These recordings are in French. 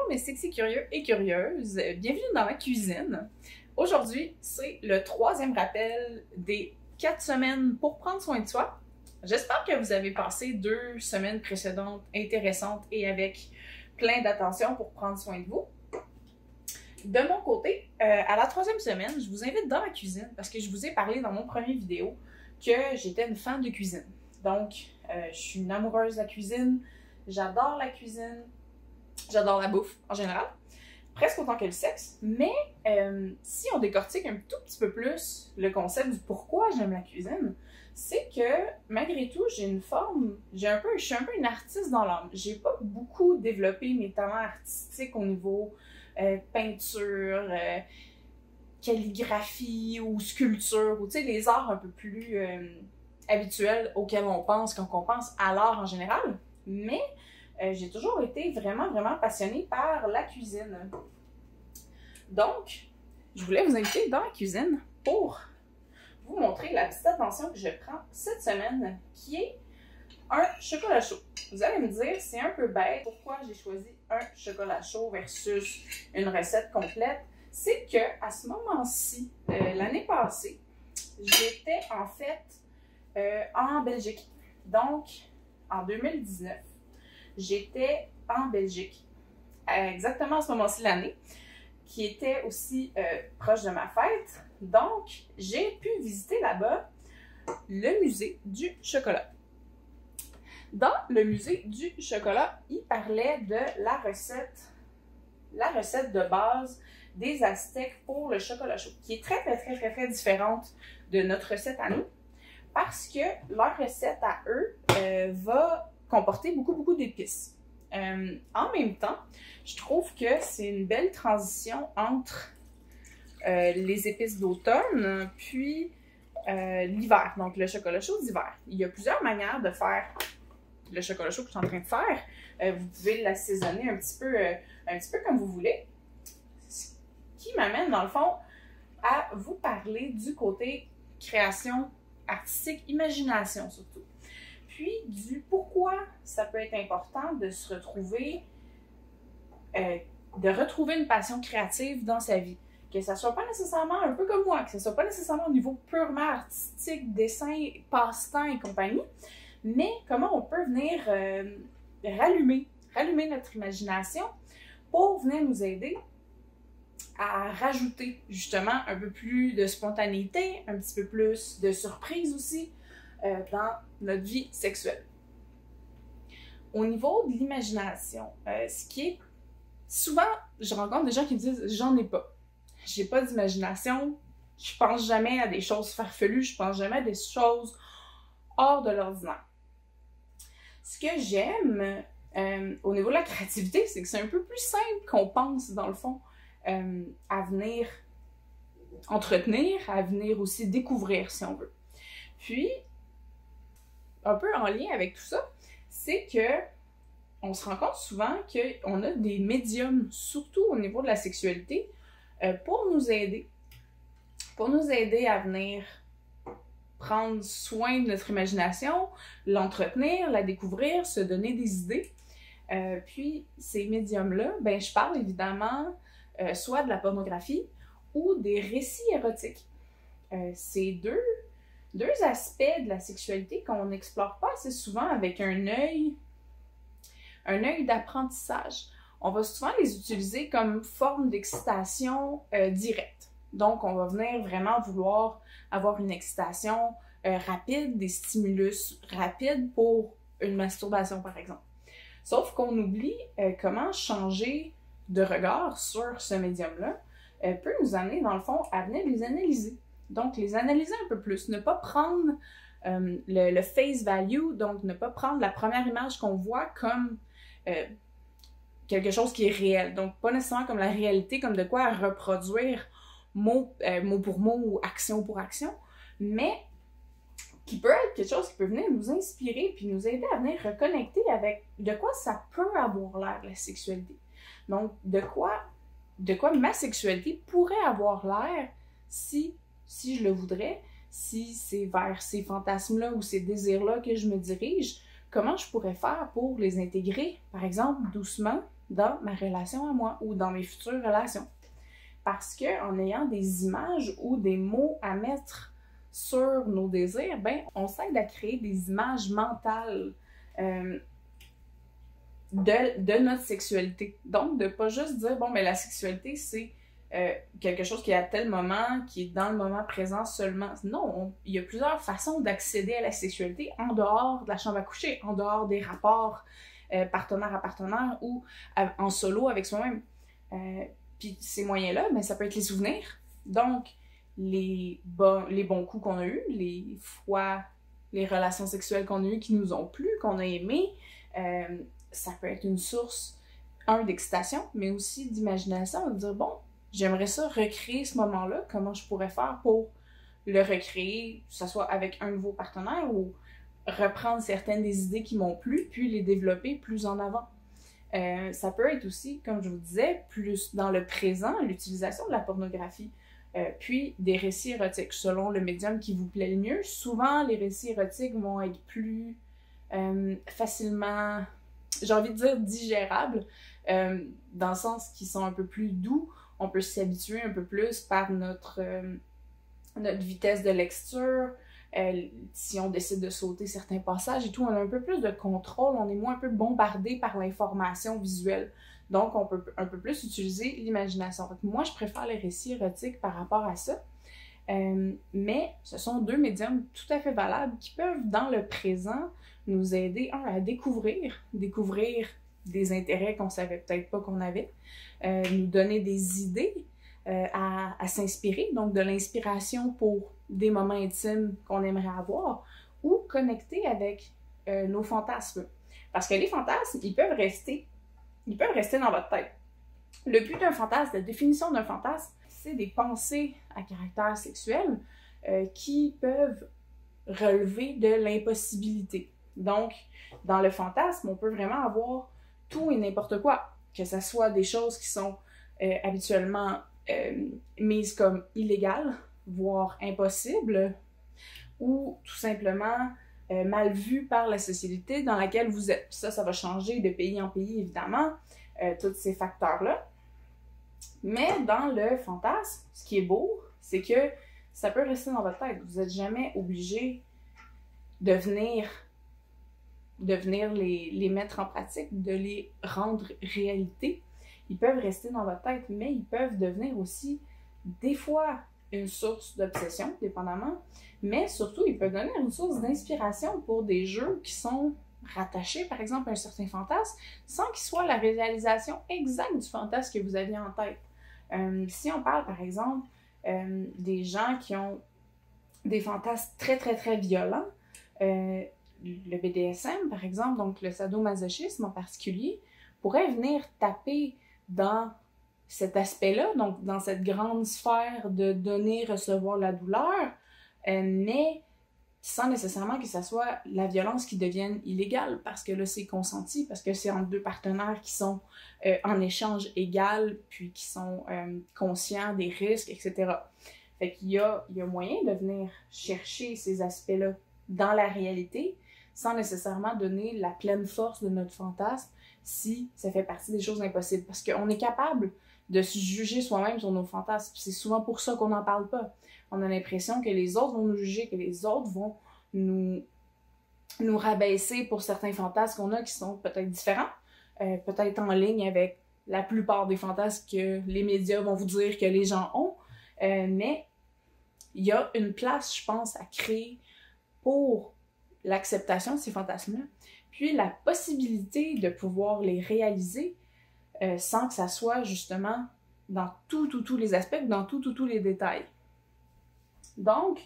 Bonjour mes sexy curieux et curieuses, bienvenue dans ma cuisine. Aujourd'hui, c'est le 3e rappel des 4 semaines pour prendre soin de soi. J'espère que vous avez passé 2 semaines précédentes intéressantes et avec plein d'attention pour prendre soin de vous. De mon côté, à la 3e semaine, je vous invite dans ma cuisine parce que je vous ai parlé dans mon premier vidéo que j'étais une fan de cuisine. Donc, je suis une amoureuse de la cuisine, j'adore la cuisine, j'adore la bouffe en général, presque autant que le sexe, mais si on décortique un tout petit peu plus le concept du pourquoi j'aime la cuisine, c'est que malgré tout, je suis un peu une artiste dans l'âme. J'ai pas beaucoup développé mes talents artistiques au niveau peinture, calligraphie ou sculpture, ou tu sais, les arts un peu plus habituels auxquels on pense quand on pense à l'art en général, mais j'ai toujours été vraiment passionnée par la cuisine. Donc, je voulais vous inviter dans la cuisine pour vous montrer la petite attention que je prends cette semaine, qui est un chocolat chaud. Vous allez me dire, c'est un peu bête, pourquoi j'ai choisi un chocolat chaud versus une recette complète. C'est que à ce moment-ci, l'année passée, j'étais en fait en Belgique. Donc, en 2019, j'étais en Belgique, exactement à ce moment-ci de l'année, qui était aussi proche de ma fête. Donc, j'ai pu visiter là-bas le musée du chocolat. Dans le musée du chocolat, il parlait de la recette de base des Aztèques pour le chocolat chaud, qui est très différente de notre recette à nous, parce que leur recette à eux va comporter beaucoup d'épices. En même temps, je trouve que c'est une belle transition entre les épices d'automne puis l'hiver, donc le chocolat chaud d'hiver. Il y a plusieurs manières de faire le chocolat chaud que je suis en train de faire. Vous pouvez l'assaisonner un petit peu comme vous voulez. Ce qui m'amène, dans le fond, à vous parler du côté création artistique, imagination surtout. Puis du pourquoi ça peut être important de se retrouver, de retrouver une passion créative dans sa vie. Que ça soit pas nécessairement un peu comme moi, que ça soit pas nécessairement au niveau purement artistique, dessin, passe-temps et compagnie, mais comment on peut venir rallumer notre imagination pour venir nous aider à rajouter justement un peu plus de spontanéité, un petit peu plus de surprise aussi dans notre vie sexuelle. Au niveau de l'imagination, ce qui est souvent, je rencontre des gens qui me disent « j'en ai pas, j'ai pas d'imagination, je pense jamais à des choses farfelues, je pense jamais à des choses hors de l'ordinaire ». Ce que j'aime au niveau de la créativité, c'est que c'est un peu plus simple qu'on pense dans le fond à venir entretenir, à venir aussi découvrir si on veut. Puis, un peu en lien avec tout ça, c'est que on se rend compte souvent qu'on a des médiums, surtout au niveau de la sexualité, pour nous aider à venir prendre soin de notre imagination, l'entretenir, la découvrir, se donner des idées. Puis ces médiums-là, ben je parle évidemment soit de la pornographie ou des récits érotiques. C'est deux aspects de la sexualité qu'on n'explore pas assez souvent avec un œil d'apprentissage. On va souvent les utiliser comme forme d'excitation directe. Donc, on va venir vraiment vouloir avoir une excitation rapide, des stimulus rapides pour une masturbation, par exemple. Sauf qu'on oublie comment changer de regard sur ce médium-là peut nous amener, dans le fond, à venir les analyser. Donc, les analyser un peu plus. Ne pas prendre le face value, donc ne pas prendre la première image qu'on voit comme quelque chose qui est réel. Donc, pas nécessairement comme la réalité, comme de quoi à reproduire mot pour mot ou action pour action, mais qui peut être quelque chose qui peut venir nous inspirer puis nous aider à venir reconnecter avec de quoi ça peut avoir l'air, la sexualité. Donc, de quoi ma sexualité pourrait avoir l'air si je le voudrais, si c'est vers ces fantasmes-là ou ces désirs-là que je me dirige, comment je pourrais faire pour les intégrer, par exemple, doucement, dans ma relation à moi ou dans mes futures relations. Parce qu'en ayant des images ou des mots à mettre sur nos désirs, ben, on s'aide à créer des images mentales de notre sexualité. Donc, de pas juste dire, bon, mais la sexualité, c'est quelque chose qui est à tel moment, qui est dans le moment présent seulement. Non, il y a plusieurs façons d'accéder à la sexualité en dehors de la chambre à coucher, en dehors des rapports partenaire à partenaire ou en solo avec soi-même. Puis ces moyens-là, ben, ça peut être les souvenirs. Donc, les bons coups qu'on a eus, les fois, les relations sexuelles qu'on a eues qui nous ont plu, qu'on a aimé, ça peut être une source, d'excitation, mais aussi d'imagination, de dire, bon, j'aimerais ça recréer ce moment-là, comment je pourrais faire pour le recréer, que ce soit avec un nouveau partenaire ou reprendre certaines des idées qui m'ont plu, puis les développer plus en avant. Ça peut être aussi, comme je vous disais, plus dans le présent, l'utilisation de la pornographie, puis des récits érotiques, selon le médium qui vous plaît le mieux. Souvent, les récits érotiques vont être plus facilement, j'ai envie de dire digérables, dans le sens qu'ils sont un peu plus doux. On peut s'y habituer un peu plus par notre vitesse de lecture. Si on décide de sauter certains passages et tout, on a un peu plus de contrôle, on est moins un peu bombardé par l'information visuelle. Donc, on peut un peu plus utiliser l'imagination. Moi, je préfère les récits érotiques par rapport à ça. Mais ce sont deux médiums tout à fait valables qui peuvent, dans le présent, nous aider, à découvrir des intérêts qu'on savait peut-être pas qu'on avait, nous donner des idées à s'inspirer, donc de l'inspiration pour des moments intimes qu'on aimerait avoir, ou connecter avec nos fantasmes. Parce que les fantasmes, ils peuvent rester dans votre tête. Le but d'un fantasme, la définition d'un fantasme, c'est des pensées à caractère sexuel qui peuvent relever de l'impossibilité. Donc, dans le fantasme, on peut vraiment avoir tout et n'importe quoi, que ce soit des choses qui sont habituellement mises comme illégales, voire impossibles, ou tout simplement mal vues par la société dans laquelle vous êtes. Ça va changer de pays en pays, évidemment, tous ces facteurs-là. Mais dans le fantasme, ce qui est beau, c'est que ça peut rester dans votre tête. Vous n'êtes jamais obligé de venir les mettre en pratique, de les rendre réalité. Ils peuvent rester dans votre tête, mais ils peuvent devenir aussi, des fois, une source d'obsession, dépendamment, mais surtout, ils peuvent devenir une source d'inspiration pour des jeux qui sont rattachés, par exemple, à un certain fantasme, sans qu'il soit la réalisation exacte du fantasme que vous aviez en tête. Si on parle, par exemple, des gens qui ont des fantasmes très, très, très violents, le BDSM, par exemple, donc le sadomasochisme en particulier, pourrait venir taper dans cet aspect-là, donc dans cette grande sphère de donner, recevoir la douleur, mais sans nécessairement que ça soit la violence qui devienne illégale, parce que là, c'est consenti, parce que c'est entre deux partenaires qui sont en échange égal, puis qui sont conscients des risques, etc. Fait qu'il y a moyen de venir chercher ces aspects-là dans la réalité, sans nécessairement donner la pleine force de notre fantasme si ça fait partie des choses impossibles. Parce qu'on est capable de se juger soi-même sur nos fantasmes. C'est souvent pour ça qu'on n'en parle pas. On a l'impression que les autres vont nous juger, que les autres vont nous rabaisser pour certains fantasmes qu'on a qui sont peut-être différents, peut-être en ligne avec la plupart des fantasmes que les médias vont vous dire que les gens ont. Mais il y a une place, je pense, à créer pour l'acceptation de ces fantasmes-là, puis la possibilité de pouvoir les réaliser sans que ça soit justement dans tous les aspects, dans tous les détails. Donc,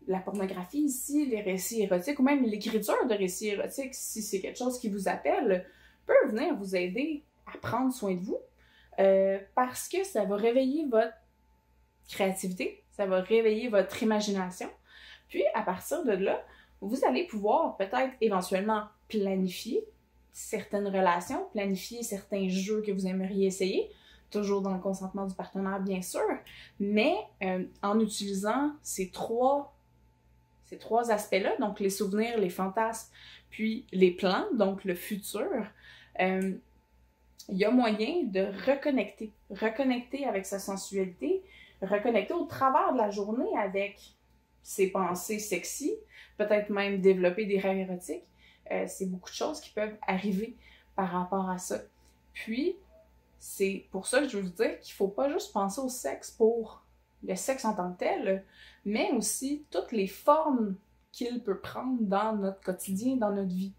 la pornographie ici, les récits érotiques, ou même l'écriture de récits érotiques, si c'est quelque chose qui vous appelle, peut venir vous aider à prendre soin de vous parce que ça va réveiller votre créativité, ça va réveiller votre imagination. Puis, à partir de là, vous allez pouvoir peut-être éventuellement planifier certaines relations, planifier certains jeux que vous aimeriez essayer, toujours dans le consentement du partenaire, bien sûr, mais en utilisant ces trois aspects-là, donc les souvenirs, les fantasmes, puis les plans, donc le futur, il y a moyen de reconnecter avec sa sensualité, reconnecter au travers de la journée avec ses pensées sexy, peut-être même développer des rêves érotiques. C'est beaucoup de choses qui peuvent arriver par rapport à ça. Puis, c'est pour ça que je veux vous dire qu'il ne faut pas juste penser au sexe pour le sexe en tant que tel, mais aussi toutes les formes qu'il peut prendre dans notre quotidien, dans notre vie.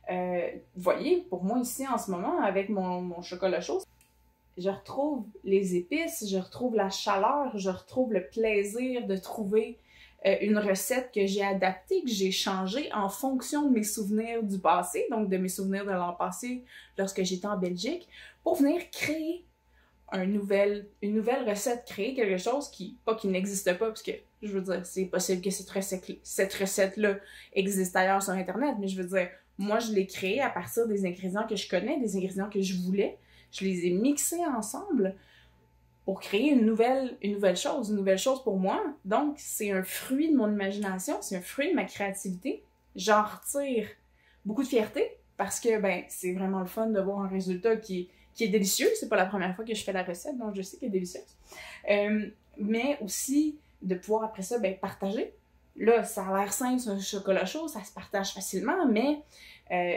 Vous voyez, pour moi ici en ce moment, avec mon chocolat chaud, je retrouve les épices, je retrouve la chaleur, je retrouve le plaisir de trouver une recette que j'ai adaptée, que j'ai changée en fonction de mes souvenirs du passé, donc de mes souvenirs de l'an passé lorsque j'étais en Belgique, pour venir créer une nouvelle recette, créer quelque chose qui n'existe pas, parce que, je veux dire, c'est possible que cette recette-là existe ailleurs sur Internet, mais je veux dire, moi, je l'ai créée à partir des ingrédients que je connais, des ingrédients que je voulais, je les ai mixés ensemble pour créer une nouvelle chose pour moi. Donc, c'est un fruit de mon imagination, c'est un fruit de ma créativité. J'en retire beaucoup de fierté parce que, ben, c'est vraiment le fun de voir un résultat qui est délicieux. C'est pas la première fois que je fais la recette, donc je sais qu'elle est délicieuse. Mais aussi, de pouvoir après ça, ben, partager. Là, ça a l'air simple, c'est un chocolat chaud, ça se partage facilement, mais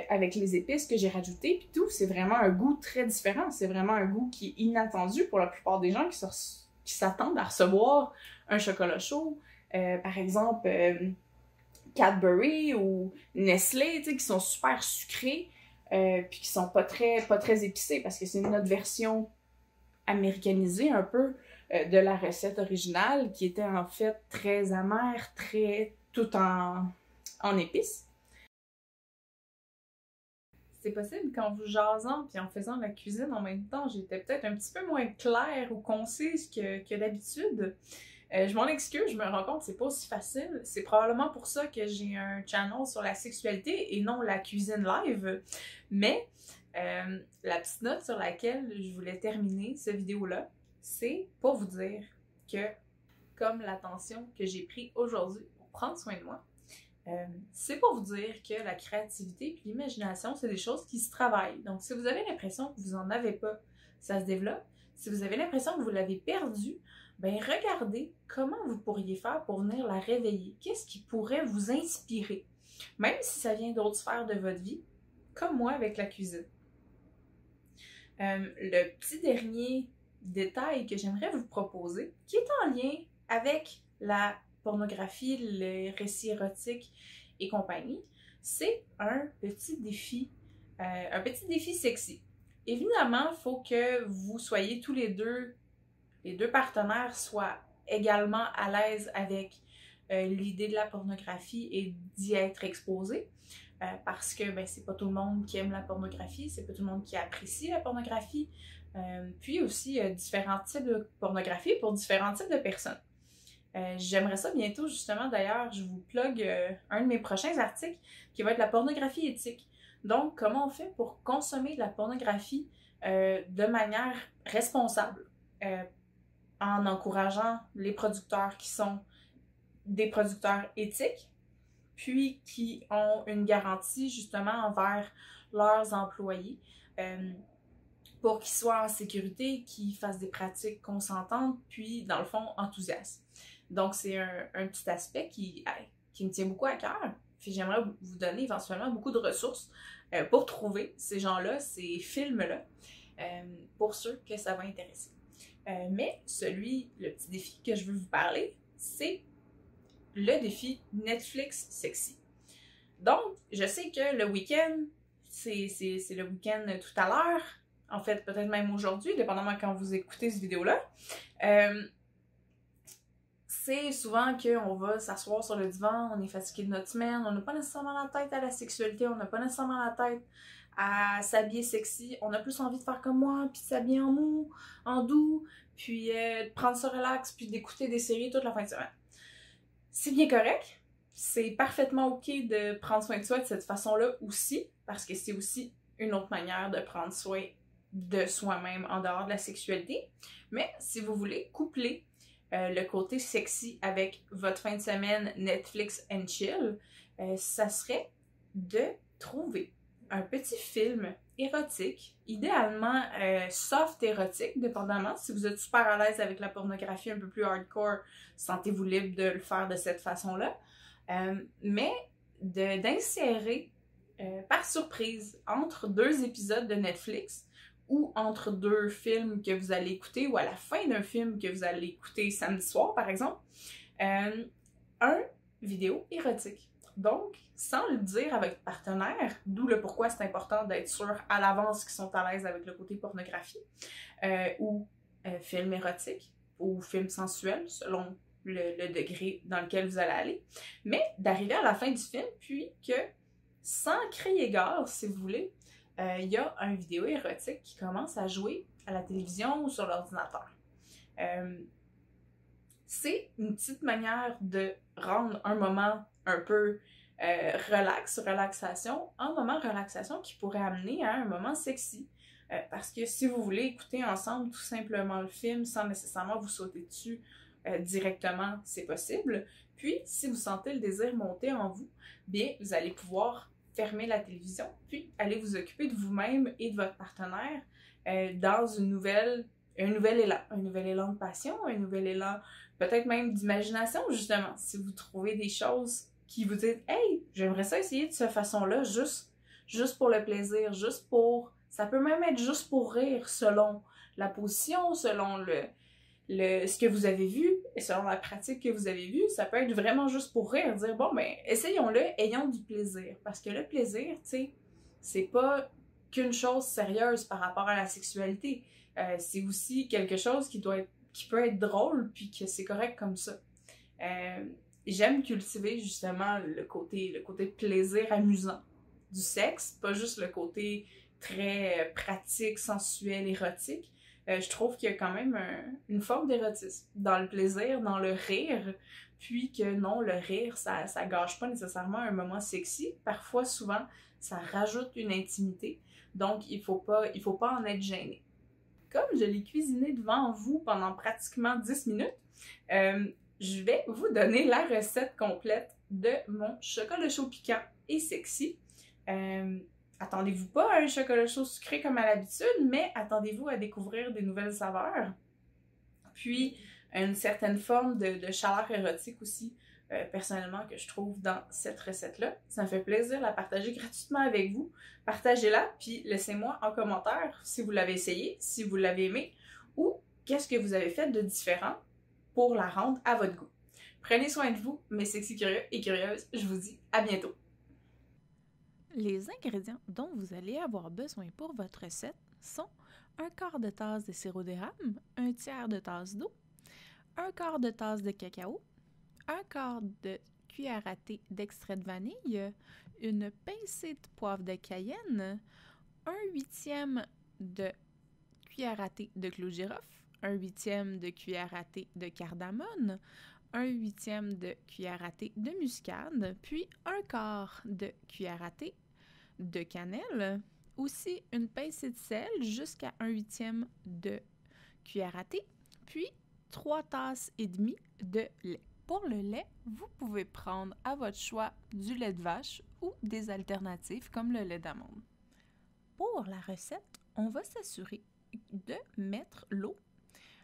avec les épices que j'ai rajoutées puis tout, c'est vraiment un goût très différent. C'est vraiment un goût qui est inattendu pour la plupart des gens qui s'attendent à recevoir un chocolat chaud. Par exemple, Cadbury ou Nestlé, tu sais, qui sont super sucrés puis qui sont pas très épicés parce que c'est notre version américanisée un peu de la recette originale qui était en fait très amère, tout en épices. C'est possible qu'en vous jasant puis en faisant la cuisine en même temps, j'étais peut-être un petit peu moins claire ou concise que d'habitude. Je m'en excuse, je me rends compte que c'est pas aussi facile. C'est probablement pour ça que j'ai un channel sur la sexualité et non la cuisine live. Mais la petite note sur laquelle je voulais terminer cette vidéo-là, c'est pour vous dire que, comme l'attention que j'ai prise aujourd'hui pour prendre soin de moi, c'est pour vous dire que la créativité et l'imagination, c'est des choses qui se travaillent. Donc, si vous avez l'impression que vous n'en avez pas, ça se développe. Si vous avez l'impression que vous l'avez perdu, ben regardez comment vous pourriez faire pour venir la réveiller. Qu'est-ce qui pourrait vous inspirer? Même si ça vient d'autres sphères de votre vie, comme moi avec la cuisine. Le petit dernier détail que j'aimerais vous proposer, qui est en lien avec la pornographie, les récits érotiques et compagnie, c'est un petit défi sexy. Évidemment, il faut que vous soyez tous les deux partenaires soient également à l'aise avec l'idée de la pornographie et d'y être exposés. Parce que ben, c'est pas tout le monde qui aime la pornographie, c'est pas tout le monde qui apprécie la pornographie. Puis aussi différents types de pornographie pour différents types de personnes. J'aimerais ça bientôt, justement, d'ailleurs, je vous plug un de mes prochains articles qui va être la pornographie éthique. Donc, comment on fait pour consommer de la pornographie de manière responsable en encourageant les producteurs qui sont des producteurs éthiques, puis qui ont une garantie, justement, envers leurs employés pour qu'ils soient en sécurité, qu'ils fassent des pratiques consentantes, puis, dans le fond, enthousiastes. Donc, c'est un petit aspect qui me tient beaucoup à cœur. Puis j'aimerais vous donner éventuellement beaucoup de ressources pour trouver ces gens-là, ces films-là, pour ceux que ça va intéresser. Mais le petit défi que je veux vous parler, c'est le défi Netflix sexy. Donc, je sais que le week-end, c'est le week-end tout à l'heure, en fait, peut-être même aujourd'hui, dépendamment quand vous écoutez cette vidéo-là. C'est souvent qu'on va s'asseoir sur le divan, on est fatigué de notre semaine, on n'a pas nécessairement la tête à la sexualité, on n'a pas nécessairement la tête à s'habiller sexy, on a plus envie de faire comme moi, puis de s'habiller en mou, en doux, puis de prendre ça relax, puis d'écouter des séries toute la fin de semaine. C'est bien correct, c'est parfaitement ok de prendre soin de soi de cette façon-là aussi, parce que c'est aussi une autre manière de prendre soin de soi-même en dehors de la sexualité, mais si vous voulez coupler le côté sexy avec votre fin de semaine Netflix and chill, ça serait de trouver un petit film érotique, idéalement soft érotique, dépendamment. Si vous êtes super à l'aise avec la pornographie un peu plus hardcore, sentez-vous libre de le faire de cette façon-là. Mais d'insérer par surprise entre 2 épisodes de Netflix ou entre 2 films que vous allez écouter ou à la fin d'un film que vous allez écouter samedi soir, par exemple, un vidéo érotique. Donc, sans le dire à votre partenaire, d'où le pourquoi c'est important d'être sûr à l'avance qu'ils sont à l'aise avec le côté pornographie, ou film érotique, ou film sensuel, selon le degré dans lequel vous allez aller, mais d'arriver à la fin du film, puis que, sans crier gare, si vous voulez, il y a un vidéo érotique qui commence à jouer à la télévision ou sur l'ordinateur. C'est une petite manière de rendre un moment un peu relaxation, un moment relaxation qui pourrait amener à un moment sexy. Parce que si vous voulez écouter ensemble tout simplement le film sans nécessairement vous sauter dessus directement, c'est possible. Puis, si vous sentez le désir monter en vous, bien, vous allez pouvoir fermer la télévision, puis aller vous occuper de vous-même et de votre partenaire dans un nouvel élan de passion, un nouvel élan peut-être même d'imagination, justement. Si vous trouvez des choses qui vous disent « Hey, j'aimerais ça essayer de cette façon-là, juste pour le plaisir, juste pour... » Ça peut même être juste pour rire, selon la position, selon ce que vous avez vu, et selon la pratique que vous avez vue. Ça peut être vraiment juste pour rire, dire « Bon, ben, essayons-le, ayons du plaisir. » Parce que le plaisir, tu sais, c'est pas qu'une chose sérieuse par rapport à la sexualité. C'est aussi quelque chose qui peut être drôle, puis que c'est correct comme ça. J'aime cultiver justement le côté plaisir amusant du sexe, pas juste le côté très pratique, sensuel, érotique. Je trouve qu'il y a quand même une forme d'érotisme dans le plaisir, dans le rire, puis que non, le rire, ça gâche pas nécessairement un moment sexy. Parfois, souvent, ça rajoute une intimité. Donc, il faut pas en être gêné. Comme je l'ai cuisiné devant vous pendant pratiquement 10 minutes, je vais vous donner la recette complète de mon chocolat chaud piquant et sexy. Attendez-vous pas à un chocolat chaud sucré comme à l'habitude, mais attendez-vous à découvrir des nouvelles saveurs. Puis, une certaine forme de chaleur érotique aussi, personnellement, que je trouve dans cette recette-là. Ça me fait plaisir de la partager gratuitement avec vous. Partagez-la, puis laissez-moi en commentaire si vous l'avez essayé, si vous l'avez aimé, ou qu'est-ce que vous avez fait de différent pour la rendre à votre goût. Prenez soin de vous, mes sexy curieux et curieuses. Je vous dis à bientôt. Les ingrédients dont vous allez avoir besoin pour votre recette sont 1/4 de tasse de sirop d'érable, 1/3 de tasse d'eau, 1/4 de tasse de cacao, 1/4 de cuillère à thé d'extrait de vanille, une pincée de poivre de Cayenne, 1/8 de cuillère à thé de clou de girofle, 1/8 de cuillère à thé de cardamone, 1/8 de cuillère à thé de muscade, puis 1/4 de cuillère à thé de cannelle, aussi une pincée de sel jusqu'à 1/8 de cuillère à thé, puis 3 tasses et demie de lait. Pour le lait, vous pouvez prendre à votre choix du lait de vache ou des alternatives comme le lait d'amande. Pour la recette, on va s'assurer de mettre l'eau,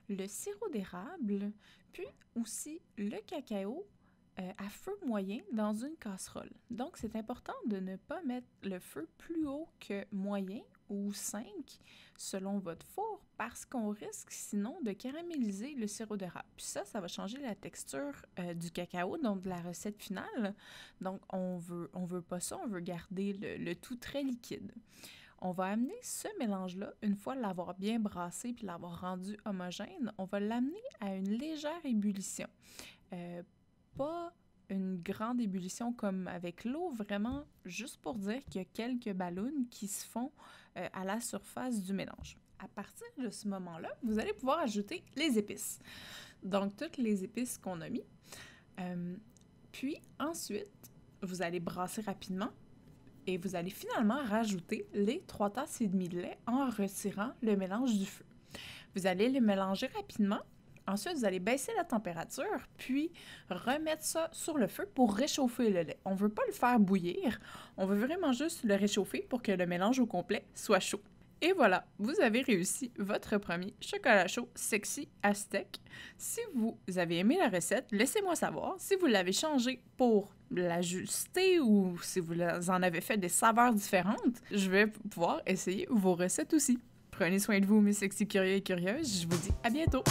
le sirop d'érable, puis aussi le cacao à feu moyen dans une casserole. Donc, c'est important de ne pas mettre le feu plus haut que moyen ou 5 selon votre four parce qu'on risque sinon de caraméliser le sirop d'érable. Puis ça va changer la texture du cacao, donc de la recette finale. Donc, on veut pas ça, on veut garder le tout très liquide. On va amener ce mélange-là, une fois l'avoir bien brassé puis l'avoir rendu homogène, on va l'amener à une légère ébullition. Pas une grande ébullition comme avec l'eau, vraiment juste pour dire qu'il y a quelques ballons qui se font à la surface du mélange. À partir de ce moment-là, vous allez pouvoir ajouter les épices. Donc, toutes les épices qu'on a mis. Puis ensuite, vous allez brasser rapidement et vous allez finalement rajouter les 3 tasses et demie de lait en retirant le mélange du feu. Vous allez les mélanger rapidement Ensuite, vous allez baisser la température, puis remettre ça sur le feu pour réchauffer le lait. On ne veut pas le faire bouillir, on veut vraiment juste le réchauffer pour que le mélange au complet soit chaud. Et voilà, vous avez réussi votre premier chocolat chaud sexy aztèque. Si vous avez aimé la recette, laissez-moi savoir. Si vous l'avez changé pour l'ajuster ou si vous en avez fait des saveurs différentes, je vais pouvoir essayer vos recettes aussi. Prenez soin de vous, mes sexy curieux et curieuses. Je vous dis à bientôt!